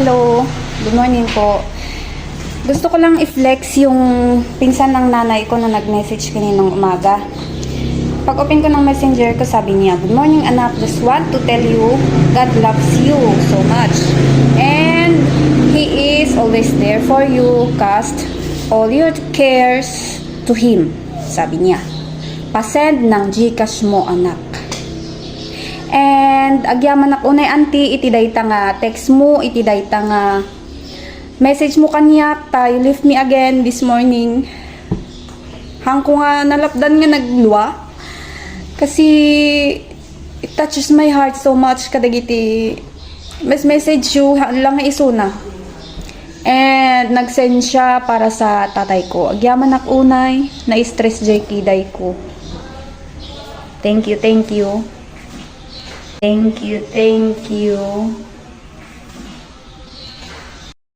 Hello, good morning po. Gusto ko lang i-flex yung pinsan ng nanay ko na nag-message kaninang umaga. Pag open ko ng messenger ko, sabi niya, "Good morning anak, just want to tell you, God loves you so much. And He is always there for you, cast all your cares to Him." Sabi niya. "Pasend ng Gcash mo anak. And agyaman ak unay auntie, itiday ta nga text mo, itiday ta nga message mo kanyak ta, you left me again this morning." Hang ko nga nalapdan nga nagluwa. Kasi it touches my heart so much kadagiti message you lang nga isuna. And nag-send siya para sa tatay ko. Agyaman ak unay, na-stress jay kiday ko. Thank you, thank you. Thank you, thank you.